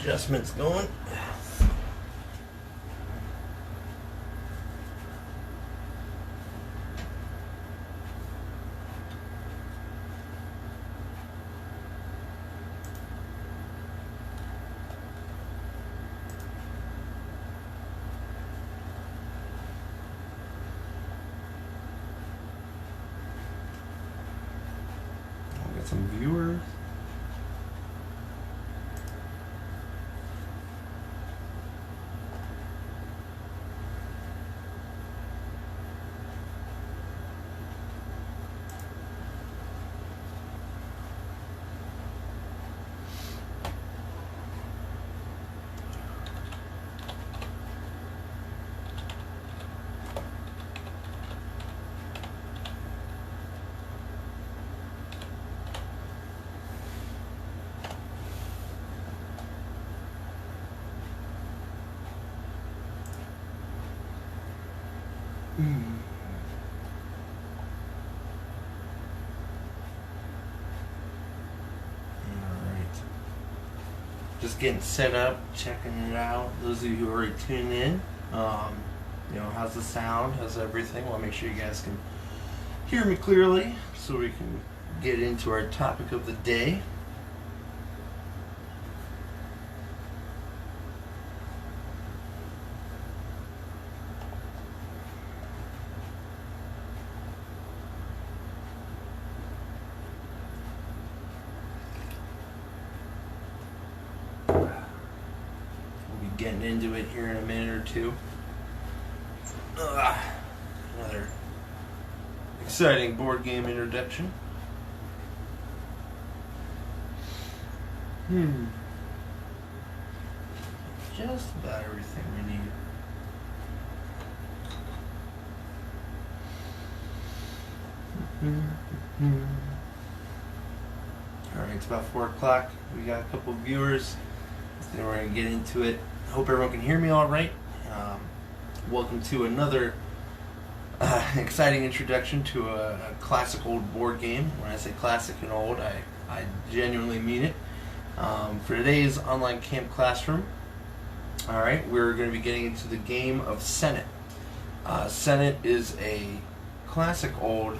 adjustments going. Some viewers. Just getting set up, checking it out. Those of you who are already tuning in, how's the sound? How's everything? I want to make sure you guys can hear me clearly so we can get into our topic of the day. Getting into it here in a minute or two. Another exciting board game introduction. Just about everything we need. Alright, it's about 4 o'clock. We got a couple of viewers. Then we're going to get into it. Hope everyone can hear me all right. Welcome to another exciting introduction to a classic old board game. When I say classic and old, I genuinely mean it. For today's online camp classroom, all right, we're going to be getting into the Game of Senet. Senet is a classic old,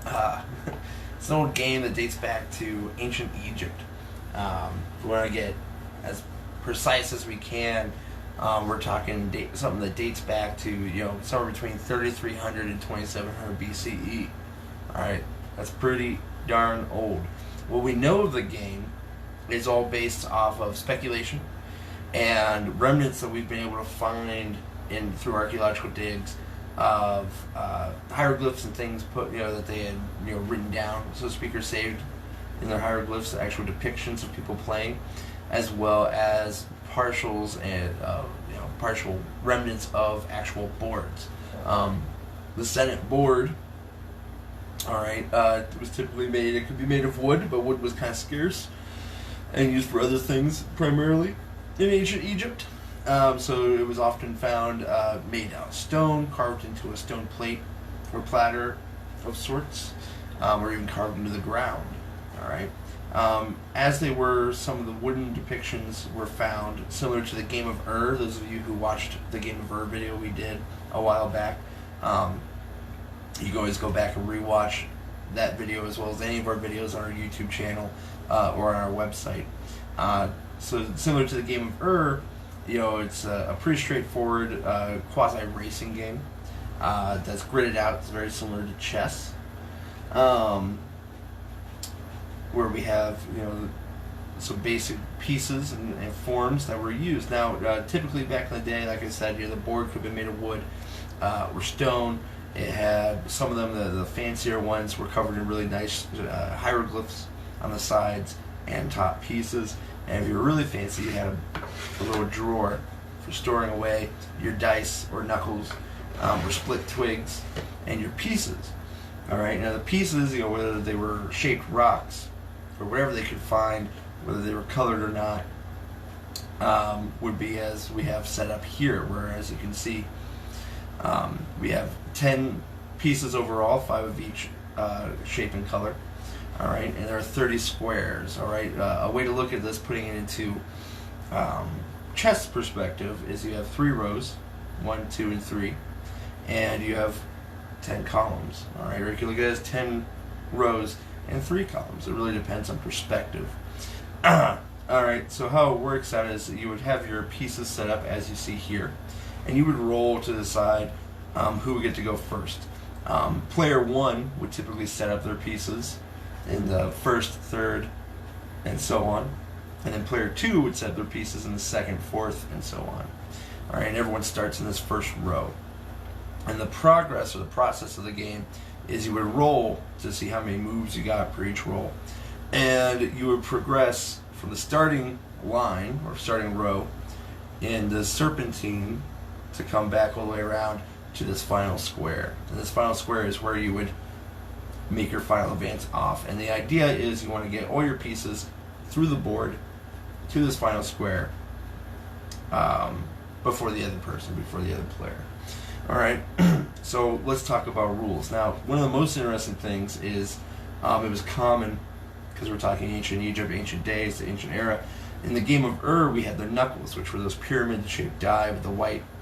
it's an old game that dates back to ancient Egypt. We want to get as precise as we can. We're talking something that dates back to somewhere between 3300 and 2700 BCE. All right, that's pretty darn old. What we know of the game is all based off of speculation and remnants that we've been able to find through archaeological digs of hieroglyphs and things that they had written down, so to speak, or saved in their hieroglyphs, actual depictions of people playing, as well as partials and partial remnants of actual boards. The Senet board, all right, it was typically made. It could be made of wood, but wood was kind of scarce and used for other things primarily in ancient Egypt. So it was often found made out of stone, carved into a stone plate or platter of sorts, or even carved into the ground. All right. As they were, some of the wooden depictions were found similar to the Game of Those of you who watched the Game of video we did a while back, you can always go back and rewatch that video as well as any of our videos on our YouTube channel or on our website. So similar to the Game of it's a pretty straightforward quasi-racing game that's gridded out. It's very similar to chess. Where we have some basic pieces and forms that were used. Now, typically back in the day, like I said, the board could have been made of wood or stone. It had some of them, the fancier ones, were covered in really nice hieroglyphs on the sides and top pieces. And if you were really fancy, you had a little drawer for storing away your dice or knuckles, or split twigs, and your pieces. All right. Now the pieces, whether they were shaped rocks or whatever they could find, whether they were colored or not, would be as we have set up here, where, as you can see, we have 10 pieces overall, 5 of each shape and color. All right, and there are 30 squares. All right, a way to look at this, putting it into chess perspective is you have 3 rows, 1, 2, and 3, and you have 10 columns. All right, or you can look at it as 10 rows and 3 columns. It really depends on perspective. All right, so how it works out is that you would have your pieces set up as you see here, and you would roll to decide who would get to go first. Player 1 would typically set up their pieces in the first, third, and so on. And then player 2 would set up their pieces in the second, fourth, and so on. All right, and everyone starts in this first row. And the progress or the process of the game is you would roll to see how many moves you got per each roll. And you would progress from the starting line or starting row in the serpentine to come back all the way around to this final square. And this final square is where you would make your final advance off. And the idea is you want to get all your pieces through the board to this final square before the other person, before the other player. All right, so let's talk about rules. Now, one of the most interesting things is it was common, because we're talking ancient Egypt, ancient days, the ancient era. In the game of we had the knuckles, which were those pyramid-shaped die with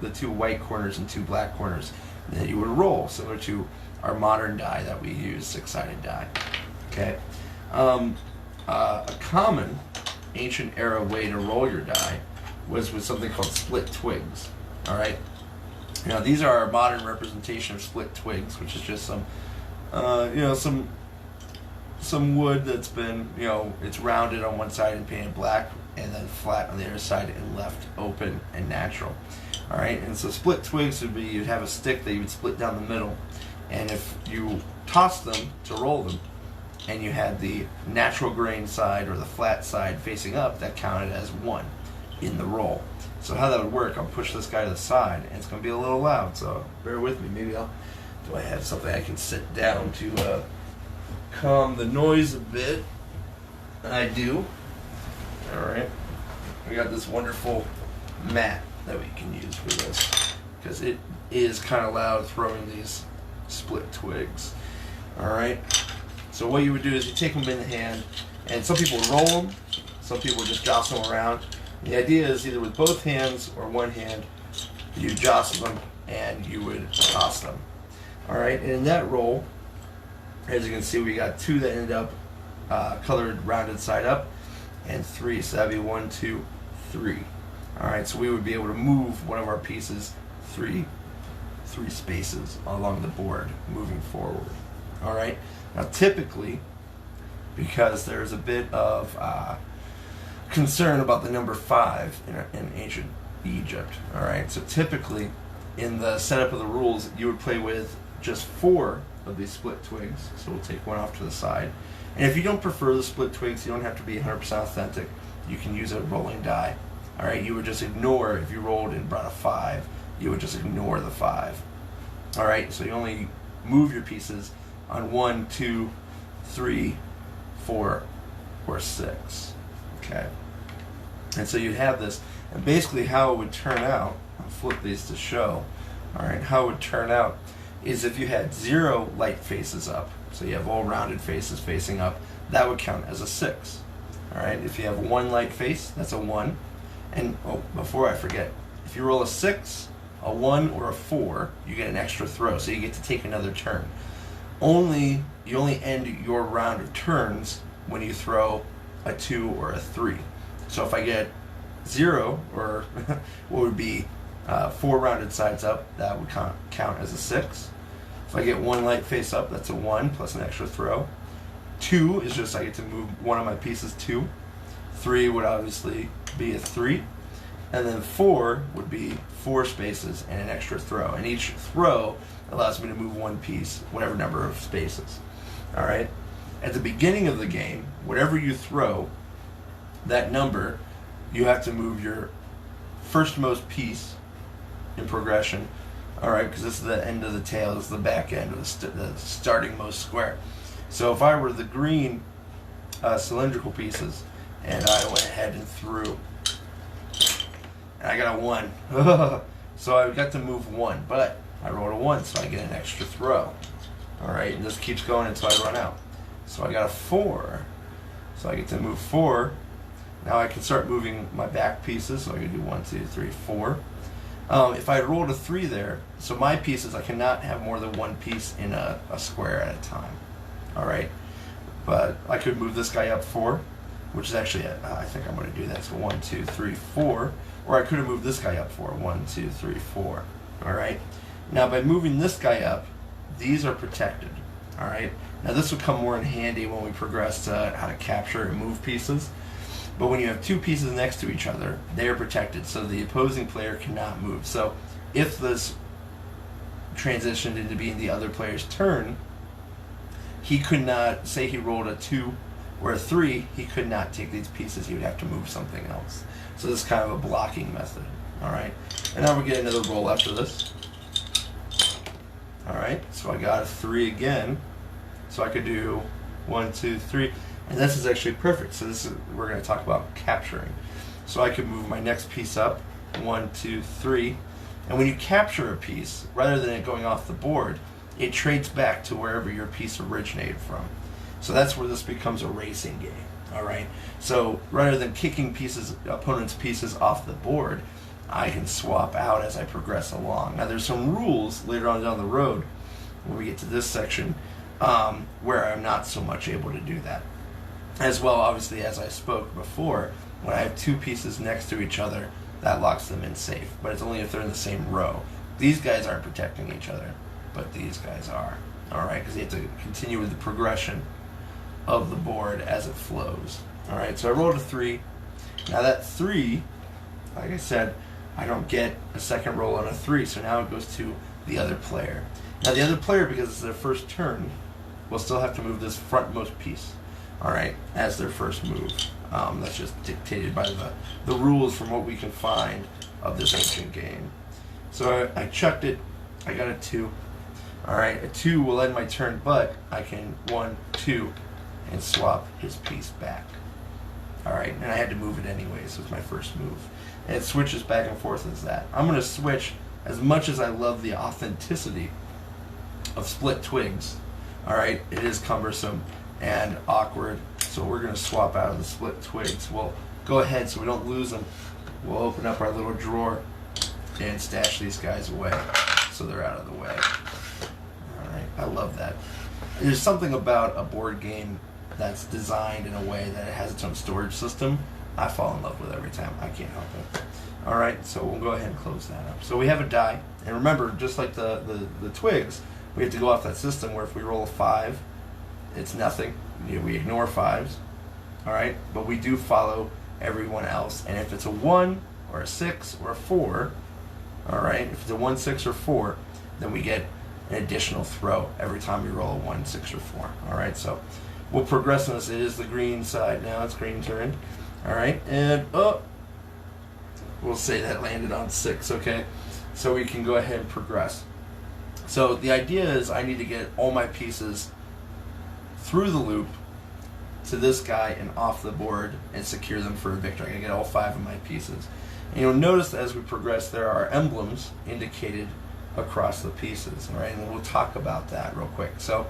the 2 white corners and 2 black corners that you would roll, similar to our modern die that we use, 6-sided die. Okay, a common ancient era way to roll your die was with something called split twigs. All right. Now these are our modern representation of split twigs, which is just some wood that's been, it's rounded on one side and painted black, and then flat on the other side and left open and natural. All right, and so split twigs would be, you'd have a stick that you would split down the middle, and if you tossed them to roll them, and you had the natural grain side or the flat side facing up, that counted as 1 in the roll. So how that would work, I'll push this guy to the side, and it's going to be a little loud, so bear with me. Maybe do I have something I can sit down to calm the noise a bit? I do. All right. We got this wonderful mat that we can use for this, because it is kind of loud throwing these split twigs. All right. So what you would do is you take them in the hand, and some people roll them, some people just jostle them around. The idea is either with both hands or one hand, you jostle them and you would toss them. All right, and in that roll, as you can see, we got 2 that ended up colored rounded side up, and 3. So that'd be 1, 2, 3. All right, so we would be able to move one of our pieces 3 spaces along the board moving forward. All right. Now, typically, because there's a bit of concern about the number 5 in ancient Egypt, all right, so typically in the setup of the rules, you would play with just 4 of these split twigs, so we'll take one off to the side. And if you don't prefer the split twigs, you don't have to be 100% authentic. You can use a rolling die. All right, you would just ignore, if you rolled and brought a 5, you would just ignore the 5. All right, so you only move your pieces on 1, 2, 3, 4, or 6. Okay. And so you'd have this, and basically how it would turn out, I'll flip these to show, all right, how it would turn out is if you had 0 light faces up, so you have all rounded faces facing up, that would count as a 6. All right, if you have 1 light face, that's a 1. And, before I forget, if you roll a 6, a 1, or a 4, you get an extra throw, so you get to take another turn. You only end your round of turns when you throw a 2 or a 3. So if I get 0, or what would be 4 rounded sides up, that would count as a 6. If I get 1 light face up, that's a 1 plus an extra throw. 2 is just I get to move one of my pieces 2. 3 would obviously be a 3. And then 4 would be 4 spaces and an extra throw. And each throw allows me to move 1 piece, whatever number of spaces. All right? At the beginning of the game, whatever you throw, that number, you have to move your firstmost piece in progression. All right, because this is the end of the tail, this is the back end of the starting most square. So if I were the green cylindrical pieces, and I went ahead and threw, and I got a 1. So I got to move 1, but I rolled a 1, so I get an extra throw. All right, and this keeps going until I run out. So I got a 4, so I get to move 4. Now I can start moving my back pieces, so I can do 1, 2, 3, 4. If I rolled a 3 there, so my pieces, I cannot have more than one piece in a square at a time. Alright? But I could move this guy up 4, which is actually, I think I'm going to do that. So 1, 2, 3, 4. Or I could have moved this guy up 4. 1, 2, 3, 4. Alright? Now by moving this guy up, these are protected. Alright? Now this will come more in handy when we progress to how to capture and move pieces. But when you have two pieces next to each other, they are protected, so the opposing player cannot move. So if this transitioned into being the other player's turn, he could not, say he rolled a 2 or a 3, he could not take these pieces, he would have to move something else. So this is kind of a blocking method. Alright? And now we get another roll after this. Alright, so I got a 3 again. So I could do 1, 2, 3. And this is actually perfect. So this is, we're going to talk about capturing. So I could move my next piece up, 1, 2, 3. And when you capture a piece, rather than it going off the board, it trades back to wherever your piece originated from. So that's where this becomes a racing game. All right. So rather than kicking opponents' pieces off the board, I can swap out as I progress along. Now there's some rules later on down the road when we get to this section where I'm not so much able to do that. As well, obviously, as I spoke before, when I have two pieces next to each other, that locks them in safe. But it's only if they're in the same row. These guys aren't protecting each other, but these guys are. Alright, because you have to continue with the progression of the board as it flows. Alright, so I rolled a 3. Now that 3, like I said, I don't get a second roll on a 3, so now it goes to the other player. Now the other player, because it's their first turn, will still have to move this frontmost piece. Alright, as their first move. That's just dictated by the rules from what we can find of this ancient game. So I chucked it, I got a 2. Alright, a 2 will end my turn, but I can 1, 2, and swap his piece back. Alright, and I had to move it anyway, so it's my first move. And it switches back and forth as that. I'm going to switch, as much as I love the authenticity of split twigs. Alright, it is cumbersome and awkward, so we're going to swap out of the split twigs. We'll go ahead so we don't lose them. We'll open up our little drawer and stash these guys away so they're out of the way. Alright, I love that. There's something about a board game that's designed in a way that it has its own storage system. I fall in love with every time. I can't help it. Alright, so we'll go ahead and close that up. So we have a die, and remember, just like the twigs, we have to go off that system where if we roll a 5, it's nothing. We ignore 5s. Alright, but we do follow everyone else. And if it's a 1 or a 6 or a 4, alright, if it's a 1, 6, or 4, then we get an additional throw every time we roll a 1, 6, or 4. Alright, so we'll progress on this. It is the green side now. It's green turn. Alright, and we'll say that landed on 6, okay? So we can go ahead and progress. So the idea is I need to get all my pieces through the loop to this guy and off the board and secure them for a victory. I gotta get all 5 of my pieces. And you'll notice that as we progress, there are emblems indicated across the pieces, all right? And we'll talk about that real quick. So,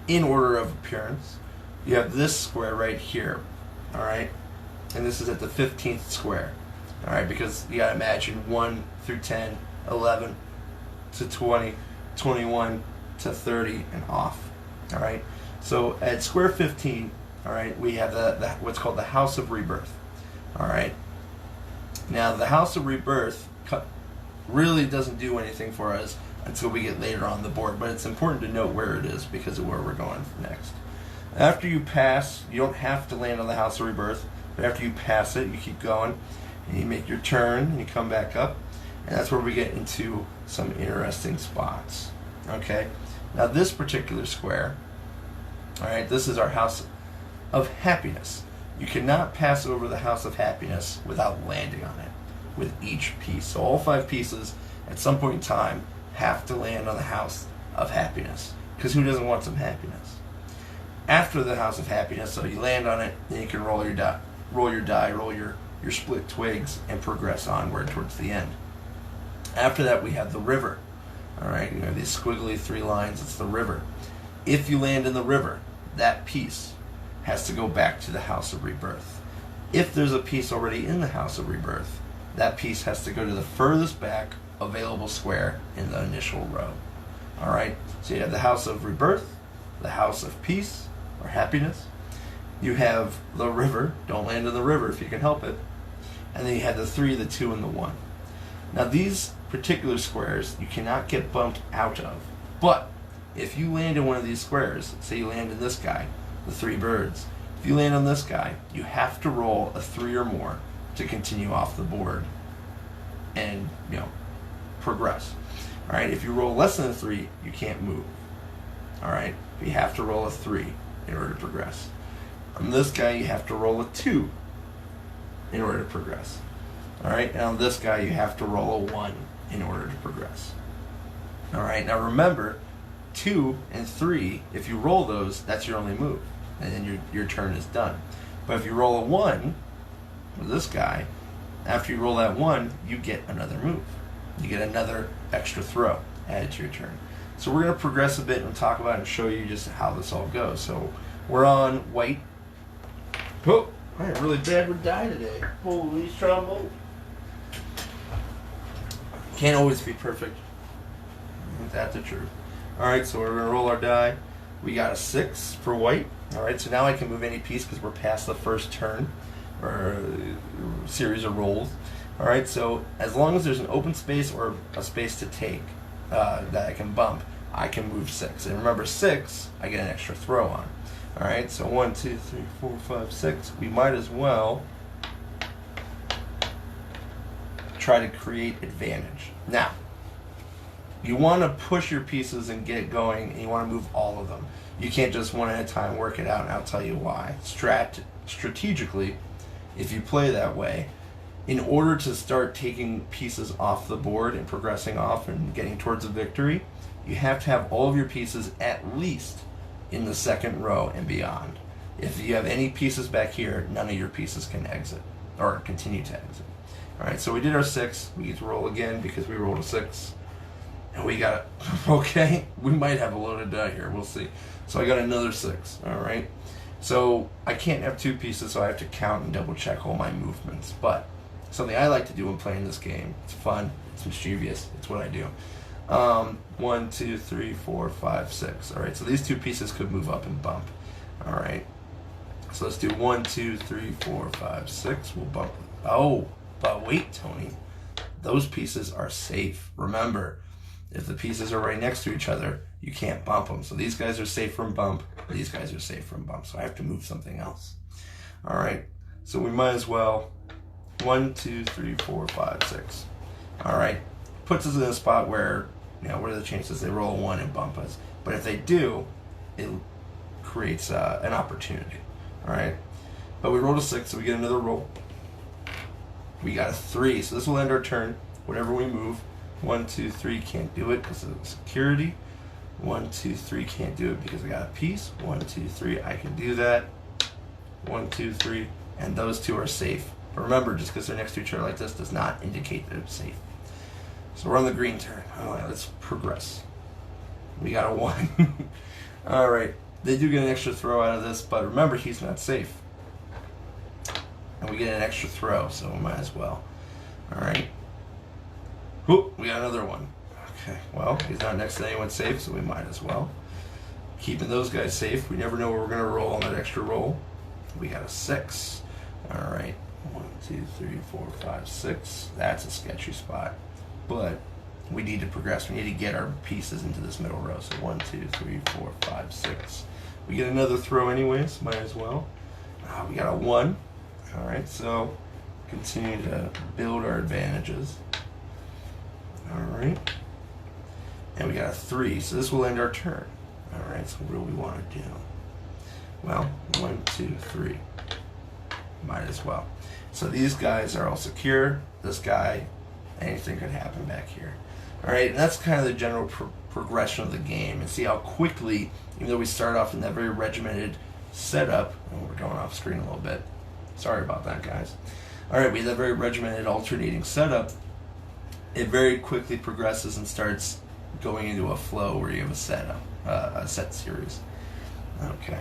in order of appearance, you have this square right here, all right? And this is at the 15th square, all right? Because you gotta imagine 1 through 10, 11 to 20, 21 to 30, and off, all right? So at square 15, all right, we have what's called the House of Rebirth, all right? Now the House of Rebirth really doesn't do anything for us until we get later on the board, but it's important to note where it is because of where we're going next. After you pass, you don't have to land on the House of Rebirth, but after you pass it, you keep going, and you make your turn, and you come back up, and that's where we get into some interesting spots, okay? Now this particular square, all right, this is our House of Happiness. You cannot pass over the House of Happiness without landing on it with each piece. So all 5 pieces at some point in time have to land on the House of Happiness, because who doesn't want some happiness? After the House of Happiness, so you land on it, then you can roll your die, roll your split twigs, and progress onward towards the end. After that, we have the river. All right, you have these squiggly 3 lines. It's the river. If you land in the river, that piece has to go back to the House of Rebirth. If there's a piece already in the House of Rebirth, that piece has to go to the furthest back available square in the initial row. Alright, so you have the House of Rebirth, the House of Peace, or Happiness. You have the river, don't land in the river if you can help it. And then you have the 3, the 2, and the 1. Now these particular squares you cannot get bumped out of. But if you land in one of these squares, say you land in this guy, the 3 birds, if you land on this guy, you have to roll a 3 or more to continue off the board and, progress. Alright, if you roll less than a 3, you can't move. Alright, you have to roll a 3 in order to progress. On this guy, you have to roll a 2 in order to progress. Alright, and on this guy, you have to roll a 1 in order to progress. Alright, now remember, 2 and 3, if you roll those, that's your only move. And then your turn is done. But if you roll a 1 with this guy, after you roll that 1, you get another move. You get another extra throw added to your turn. So we're going to progress a bit and talk about it and show you just how this all goes. So we're on white. Oh, I am really bad with die today. Holy trombone. Can't always be perfect. Ain't that the truth? Alright, so we're going to roll our die. We got a 6 for white. Alright, so now I can move any piece because we're past the first turn or series of rolls. Alright, so as long as there's an open space or a space to take that I can bump, I can move 6. And remember, 6, I get an extra throw on. Alright, so 1, 2, 3, 4, 5, 6. We might as well try to create advantage. Now, you want to push your pieces and get going, and you want to move all of them. You can't just one at a time work it out, and I'll tell you why. Strategically, if you play that way, in order to start taking pieces off the board and progressing off and getting towards a victory, you have to have all of your pieces at least in the second row and beyond. If you have any pieces back here, none of your pieces can exit or continue to exit. Alright, so we did our 6. We get to roll again because we rolled a 6. And we got it. Okay, we might have a loaded die here. We'll see. So I got another 6. Alright, so I can't have 2 pieces, so I have to count and double check all my movements. But something I like to do when playing this game, it's fun, it's mischievous, it's what I do. 1, 2, 3, 4, 5, 6. Alright, so these 2 pieces could move up and bump. Alright, so let's do 1, 2, 3, 4, 5, 6. We'll bump. Oh, but wait, Tony. Those pieces are safe. Remember, if the pieces are right next to each other, you can't bump them. So these guys are safe from bump. These guys are safe from bump. So I have to move something else. Alright, so we might as well. 1, 2, 3, 4, 5, 6. Alright, puts us in a spot where, what are the chances they roll a 1 and bump us? But if they do, it creates an opportunity. Alright, but we rolled a 6, so we get another roll. We got a 3, so this will end our turn. Whatever we move. 1, 2, 3, can't do it because of security. 1, 2, 3, can't do it because I got a piece. 1, 2, 3, I can do that. 1, 2, 3, and those 2 are safe. But remember, just because they're next to each other like this does not indicate that it's safe. So we're on the green turn. Alright, let's progress. We got a 1. Alright, they do get an extra throw out of this, but remember, he's not safe. And we get an extra throw, so we might as well. Alright. Whoop, we got another 1. Okay, well, he's not next to anyone safe, so we might as well. Keeping those guys safe. We never know where we're going to roll on that extra roll. We got a 6. Alright. 1, 2, 3, 4, 5, 6. That's a sketchy spot. But we need to progress. We need to get our pieces into this middle row. So 1, 2, 3, 4, 5, 6. We get another throw anyways. Might as well. We got a 1. Alright, so continue to build our advantages. Alright. And we got a 3. So this will end our turn. Alright, so what do we want to do? Well, 1, 2, 3. Might as well. So these guys are all secure. This guy, anything could happen back here. Alright, and that's kind of the general progression of the game. And see how quickly, even though we start off in that very regimented setup, and we're going off screen a little bit. Sorry about that, guys. Alright, we have that very regimented alternating setup. It very quickly progresses and starts going into a flow where you have a setup, a set series. Okay.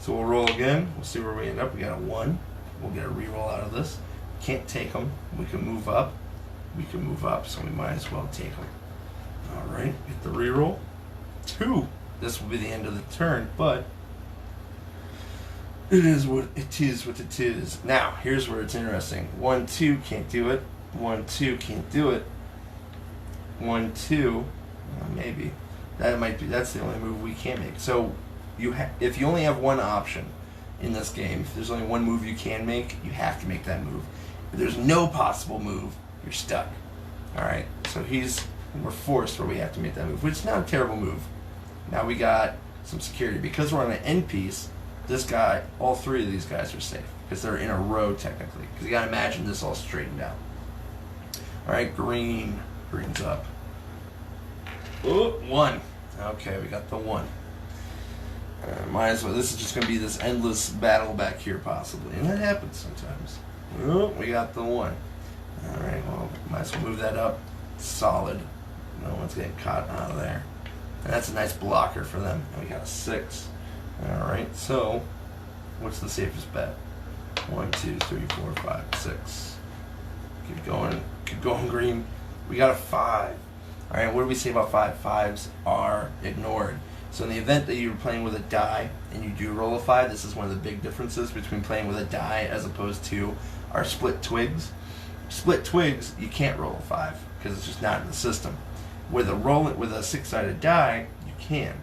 So we'll roll again. We'll see where we end up. We got a 1. We'll get a reroll out of this. Can't take them. We can move up. We can move up, so we might as well take them. Alright, get the reroll. 2. This will be the end of the turn, but it is what it is what it is. Now, here's where it's interesting. 1, 2, can't do it. 1, 2, can't do it. 1, 2, maybe. That's the only move we can make. So if you only have one option in this game, if there's only one move you can make, you have to make that move. If there's no possible move, you're stuck. Alright, so we're forced where we have to make that move, which is not a terrible move. Now we got some security. Because we're on an end piece, this guy, all 3 of these guys are safe, because they're in a row technically. Because you gotta imagine this all straightened out. Alright, green's up. Oh, 1. Okay, we got the 1. Might as well. This is just going to be this endless battle back here, possibly. And that happens sometimes. Oh, we got the 1. Alright, well, might as well move that up. Solid. No one's getting caught out of there. And that's a nice blocker for them. And we got a 6. Alright, so, what's the safest bet? 1, 2, 3, 4, 5, 6. Keep going, green. We got a 5. Alright, what do we say about 5? 5s are ignored. So in the event that you're playing with a die and you do roll a 5, this is one of the big differences between playing with a die as opposed to our split twigs. Split twigs, you can't roll a 5 because it's just not in the system. With a 6-sided die, you can.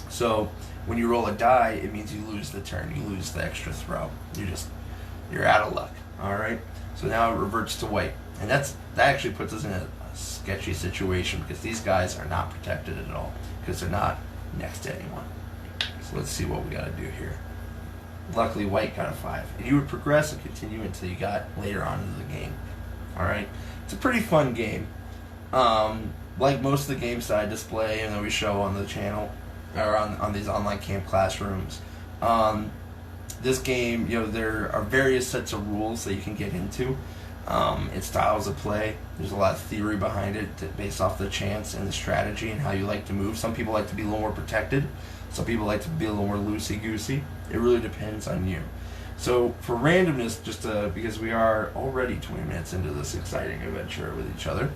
So when you roll a die, it means you lose the turn. You lose the extra throw. You're out of luck. Alright? So now it reverts to white. And that actually puts us in a sketchy situation because these guys are not protected at all because they're not next to anyone. So let's see what we got to do here. Luckily, white got a 5. And you would progress and continue until you got later on into the game. Alright? It's a pretty fun game. Like most of the games that I display and that we show on the channel, or on these online camp classrooms, this game, there are various sets of rules that you can get into. It's styles of play. There's a lot of theory behind it based off the chance and the strategy and how you like to move. Some people like to be a little more protected. Some people like to be a little more loosey-goosey. It really depends on you. So for randomness, because we are already 20 minutes into this exciting adventure with each other,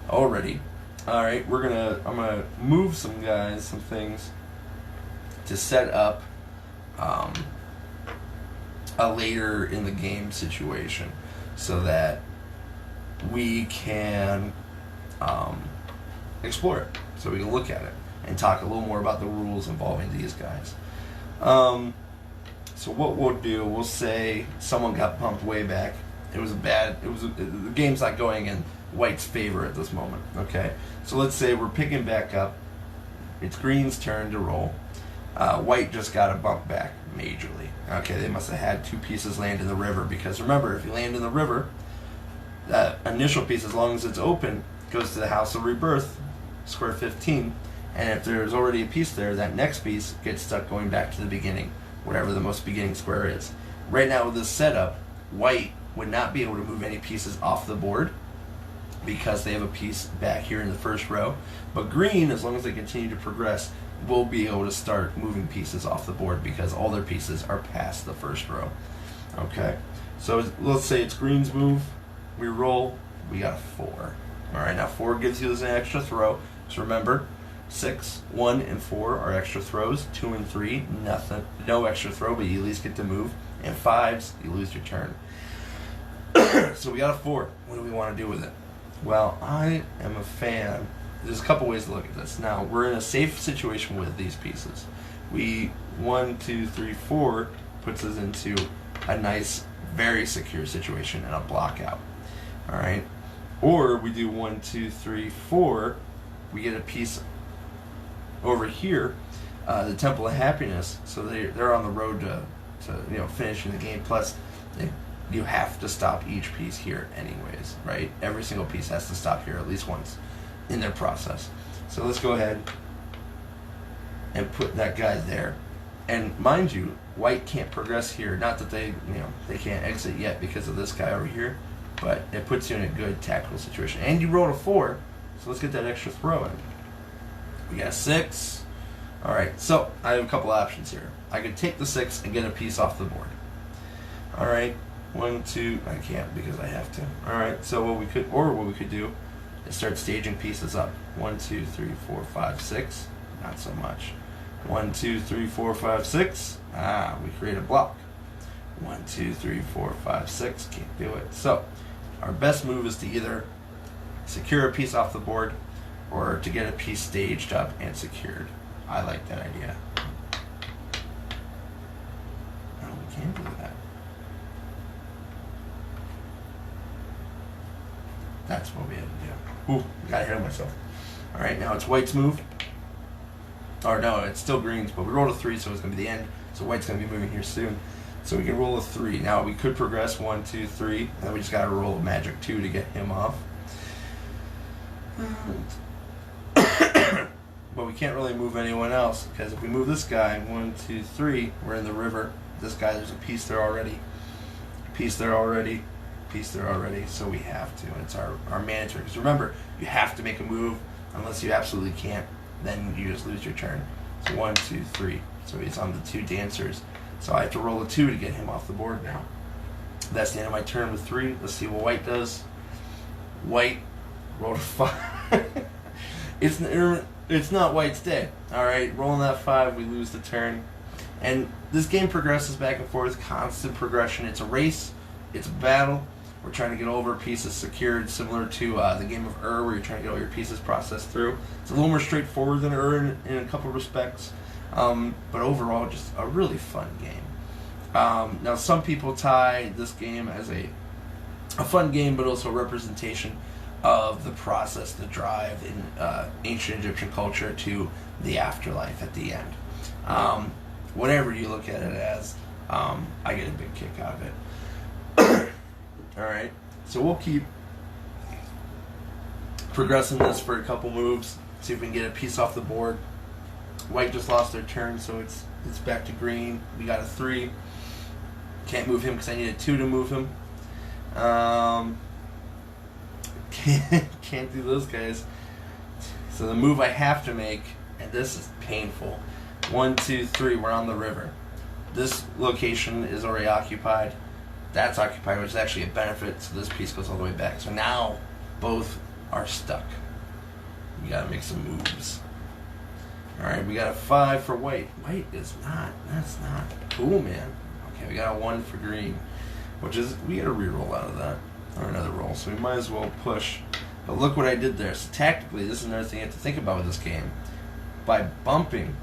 already. All right, I'm gonna move some things to set up a later in the game situation, so that we can explore it, so we can look at it and talk a little more about the rules involving these guys. So what we'll do, we'll say someone got pumped way back. The game's not going in white's favor at this moment. Okay, so let's say we're picking back up. It's green's turn to roll. White just got a bump back majorly. Okay, they must have had 2 pieces land in the river, because remember, if you land in the river, that initial piece, as long as it's open, goes to the House of Rebirth, square 15, and if there's already a piece there, that next piece gets stuck going back to the beginning, whatever the most beginning square is. Right now with this setup, white would not be able to move any pieces off the board because they have a piece back here in the first row, but green, as long as they continue to progress, will be able to start moving pieces off the board because all their pieces are past the first row. Okay, so let's say it's green's move. We roll. We got a 4. All right, now 4 gives you an extra throw. So remember, 6, 1, and 4 are extra throws. 2 and 3, nothing, no extra throw, but you at least get to move. And 5s, you lose your turn. So we got a 4. What do we want to do with it? Well, I am a fan. There's a couple ways to look at this. Now, we're in a safe situation with these pieces. 1, 2, 3, 4 puts us into a nice, very secure situation and a block out. All right? Or we do 1, 2, 3, 4. We get a piece over here, the Temple of Happiness. So they're on the road to finishing the game. Plus, you have to stop each piece here anyways, right? Every single piece has to stop here at least once in their process. So let's go ahead and put that guy there. And mind you, white can't progress here. Not that they can't exit yet because of this guy over here, but it puts you in a good tactical situation. And you rolled a 4, so let's get that extra throw in. We got a 6. Alright, so I have a couple options here. I could take the 6 and get a piece off the board. Alright, 1, 2, I can't because I have to. Alright, so what we could do is start staging pieces up. 1, 2, 3, 4, 5, 6. Not so much. 1, 2, 3, 4, 5, 6. We create a block. 1, 2, 3, 4, 5, 6. Can't do it. So, our best move is to either secure a piece off the board or to get a piece staged up and secured. I like that idea. No, we can't do that. That's what we had to do. Ooh, got ahead of myself. Alright, now it's white's move. Or no, it's still green's, but we rolled a 3, so it's going to be the end. So white's going to be moving here soon. So we can roll a 3. Now we could progress 1, 2, 3, and then we just got to roll a magic 2 to get him off. But we can't really move anyone else, because if we move this guy, 1, 2, 3, we're in the river. This guy, there's a piece there already. Piece there already. Piece there already. So we have to. It's our mandatory. Because remember, you have to make a move. Unless you absolutely can't, then you just lose your turn. So 1, 2, 3. So he's on the 2 dancers. So I have to roll a 2 to get him off the board now. That's the end of my turn with 3. Let's see what white does. White rolled a 5. It's not white's day. Alright, rolling that 5, we lose the turn. And this game progresses back and forth, constant progression. It's a race, it's a battle. We're trying to get over pieces secured, similar to the game of where you're trying to get all your pieces processed through. It's a little more straightforward than in a couple respects. But overall, just a really fun game. Now, some people tie this game as a fun game, but also a representation of the process, the drive in ancient Egyptian culture to the afterlife at the end. Whatever you look at it as, I get a big kick out of it. Alright, so we'll keep progressing this for a couple moves, see if we can get a piece off the board. White just lost their turn, so it's back to green. We got a 3. Can't move him because I need a 2 to move him. Can't do those guys. So the move I have to make, and this is painful. 1, 2, 3, we're on the river. This location is already occupied. That's occupied, which is actually a benefit, so this piece goes all the way back. So now both are stuck. We gotta make some moves. Alright, we got a 5 for white. White is not, that's not cool, man. Okay, we got a 1 for green, which is, we got a reroll out of that, or another roll, so we might as well push. But look what I did there. So tactically, this is another thing you have to think about with this game. By bumping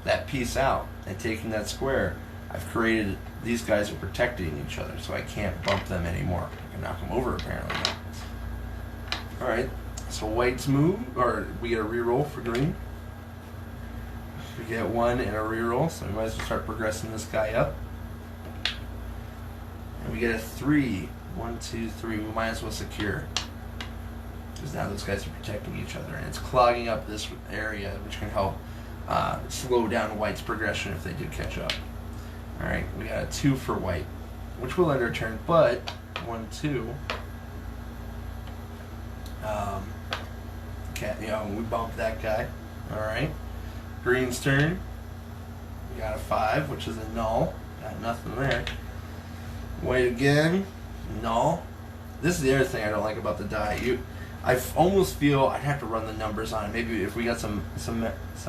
that piece out and taking that square, I've created, these guys are protecting each other, so I can't bump them anymore. I can knock them over, apparently. Alright, so white's move, or we get a reroll for green. We get 1 and a reroll, so we might as well start progressing this guy up. And we get a 3. 1, 2, 3. We might as well secure. Because now those guys are protecting each other, and it's clogging up this area, which can help slow down white's progression if they do catch up. Alright, we got a 2 for white, which will end our turn, but 1, 2. We bumped that guy. Alright. Green's turn. We got a 5, which is a null. Got nothing there. White again. Null. This is the other thing I don't like about the die. I almost feel I'd have to run the numbers on it. Maybe if we got some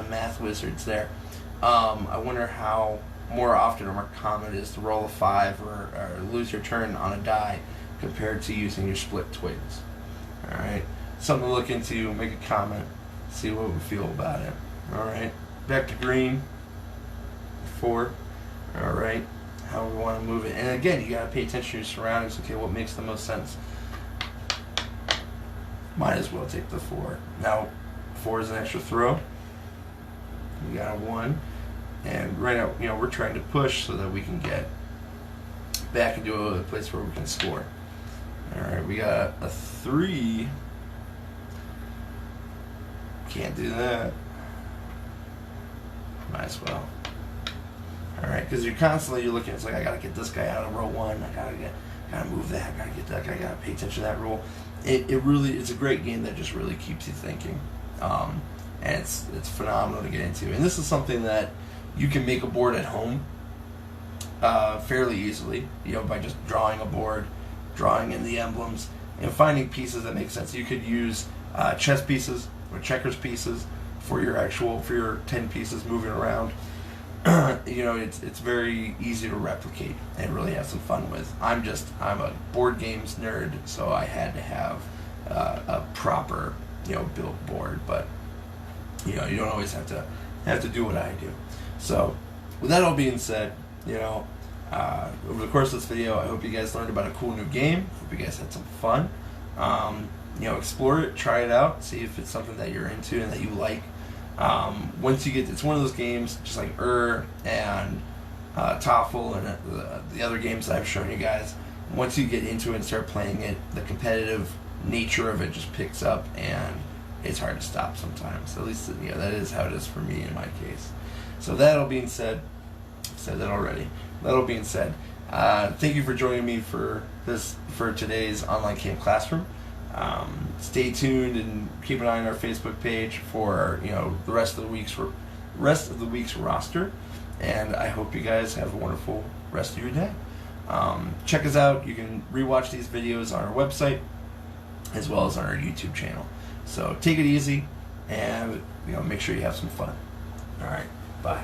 math wizards there. I wonder how more often or more common it is to roll a 5 or lose your turn on a die compared to using your split twigs. Alright. Something to look into, make a comment, see what we feel about it. Alright. Back to green. 4. Alright. How we want to move it. And again, you gotta pay attention to your surroundings. Okay, what makes the most sense? Might as well take the 4. Now, 4 is an extra throw. We got a 1. And right now, we're trying to push so that we can get back into a place where we can score. Alright, we got a 3. Can't do that. Might as well. Alright, because you're looking, it's like, I gotta get this guy out of row 1, I gotta move that, I gotta get that guy, I gotta pay attention to that roll. It's a great game that just really keeps you thinking. and it's phenomenal to get into. And this is something that you can make a board at home fairly easily, by just drawing a board, drawing in the emblems, and finding pieces that make sense. You could use chess pieces or checkers pieces for your 10 pieces moving around. It's very easy to replicate and really have some fun with. I'm a board games nerd, so I had to have a proper built board, but you don't always have to do what I do. So with that all being said, over the course of this video, I hope you guys learned about a cool new game. Hope you guys had some fun. Explore it, try it out, see if it's something that you're into and that you like. Once you get, it's one of those games, just like and TOEFL and the other games that I've shown you guys. Once you get into it and start playing it, the competitive nature of it just picks up, and it's hard to stop sometimes. At least that is how it is for me in my case. So that all being said, I've said that already. That all being said, thank you for joining me for today's online camp classroom. Stay tuned and keep an eye on our Facebook page for the rest of the week's roster, and I hope you guys have a wonderful rest of your day. Check us out. You can rewatch these videos on our website as well as on our YouTube channel. So take it easy and make sure you have some fun. All right, bye.